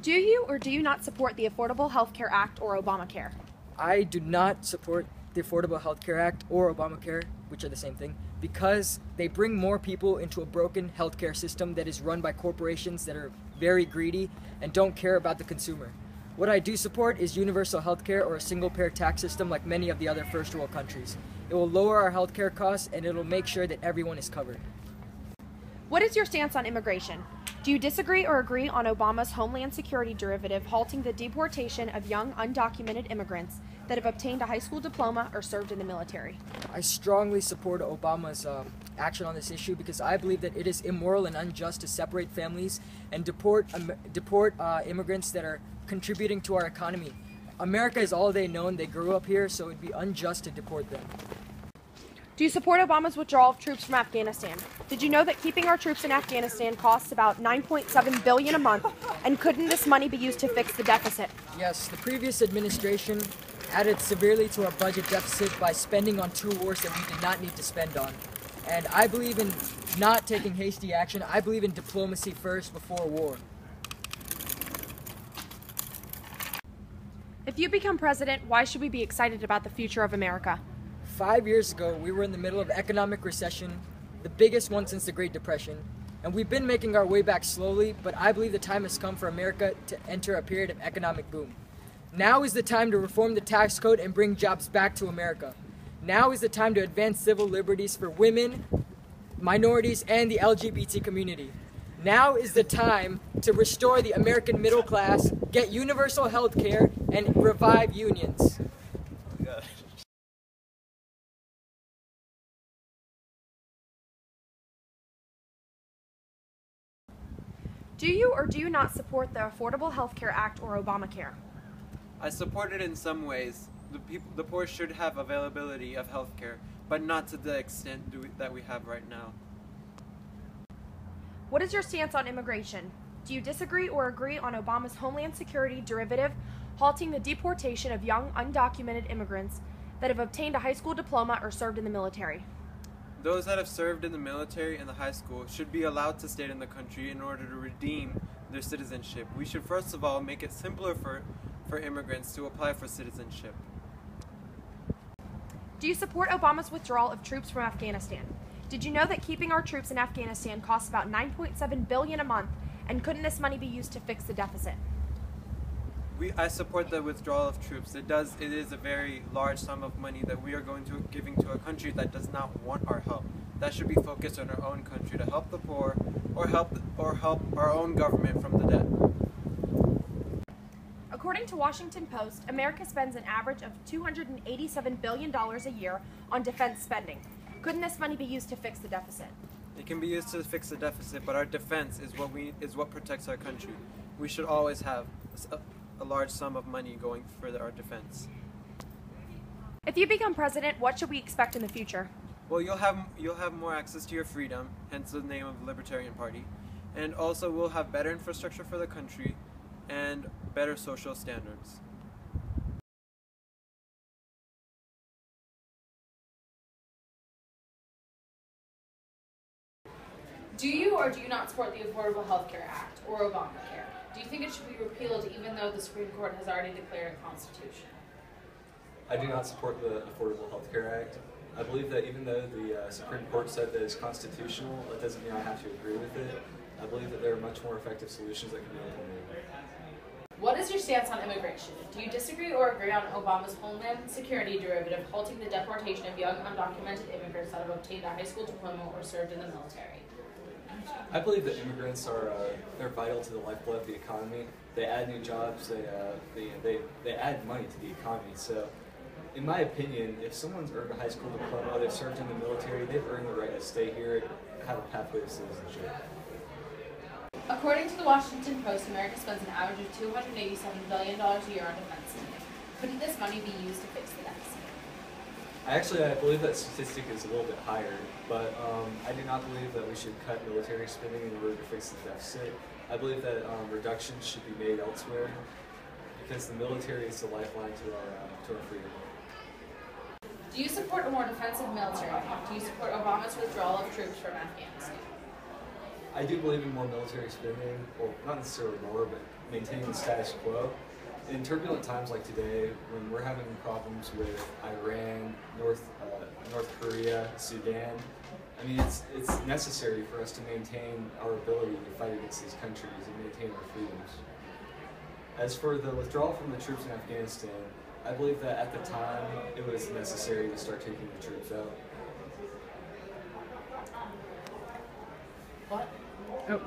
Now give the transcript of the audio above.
Do you or do you not support the Affordable Health Care Act or Obamacare? I do not support the Affordable Health Care Act or Obamacare, which are the same thing, because they bring more people into a broken healthcare system that is run by corporations that are very greedy and don't care about the consumer. What I do support is universal healthcare or a single-payer tax system like many of the other first world countries. It will lower our healthcare costs and it will make sure that everyone is covered. What is your stance on immigration? Do you disagree or agree on Obama's Homeland Security directive halting the deportation of young undocumented immigrants that have obtained a high school diploma or served in the military? I strongly support Obama's action on this issue because I believe that it is immoral and unjust to separate families and deport immigrants that are contributing to our economy. America is all they know and they grew up here, so it would be unjust to deport them. Do you support Obama's withdrawal of troops from Afghanistan? Did you know that keeping our troops in Afghanistan costs about $9.7 billion a month, and couldn't this money be used to fix the deficit? Yes, the previous administration added severely to our budget deficit by spending on two wars that we did not need to spend on. And I believe in not taking hasty action. I believe in diplomacy first before war. If you become president, why should we be excited about the future of America? 5 years ago, we were in the middle of economic recession, the biggest one since the Great Depression, and we've been making our way back slowly, but I believe the time has come for America to enter a period of economic boom. Now is the time to reform the tax code and bring jobs back to America. Now is the time to advance civil liberties for women, minorities, and the LGBT community. Now is the time to restore the American middle class, get universal health care, and revive unions. Do you or do you not support the Affordable Health Care Act or Obamacare? I support it in some ways. The poor should have availability of health care, but not to the extent that we have right now. What is your stance on immigration? Do you disagree or agree on Obama's Homeland Security directive halting the deportation of young undocumented immigrants that have obtained a high school diploma or served in the military? Those that have served in the military and the high school should be allowed to stay in the country in order to redeem their citizenship. We should first of all make it simpler for immigrants to apply for citizenship. Do you support Obama's withdrawal of troops from Afghanistan? Did you know that keeping our troops in Afghanistan costs about $9.7 billion a month, and couldn't this money be used to fix the deficit? I support the withdrawal of troops. It is a very large sum of money that we are giving to a country that does not want our help. That should be focused on our own country to help the poor or help our own government from the debt. According to Washington Post, America spends an average of $287 billion a year on defense spending. Couldn't this money be used to fix the deficit? It can be used to fix the deficit, but our defense is what protects our country. We should always have a large sum of money going for our defense. If you become president, what should we expect in the future? Well, you'll have more access to your freedom, hence the name of the Libertarian Party, and also we'll have better infrastructure for the country and better social standards. Do you or do you not support the Affordable Health Care Act or Obamacare? Do you think it should be repealed even though the Supreme Court has already declared it constitutional? I do not support the Affordable Health Care Act. I believe that even though the Supreme Court said that it's constitutional, that doesn't mean I have to agree with it. I believe that there are much more effective solutions that can be implemented. What is your stance on immigration? Do you disagree or agree on Obama's Homeland Security directive halting the deportation of young undocumented immigrants that have obtained a high school diploma or served in the military? I believe that immigrants are they're vital to the lifeblood of the economy. They add new jobs. They add money to the economy. So, in my opinion, if someone's earned a high school diploma, they've served in the military, they've earned the right to stay here, have a pathway to citizenship. According to the Washington Post, America spends an average of $287 billion a year on defense spending. Couldn't this money be used to fix the deficit? I believe that statistic is a little bit higher, but I do not believe that we should cut military spending in order to fix the deficit. I believe that reductions should be made elsewhere because the military is the lifeline to our freedom. Do you support a more defensive military? Do you support Obama's withdrawal of troops from Afghanistan? I do believe in more military spending, well, not necessarily more, but maintaining the status quo. In turbulent times like today, when we're having problems with Iran, North Korea, Sudan, I mean, it's necessary for us to maintain our ability to fight against these countries and maintain our freedoms. As for the withdrawal from the troops in Afghanistan, I believe that at the time it was necessary to start taking the troops out. What? Oh,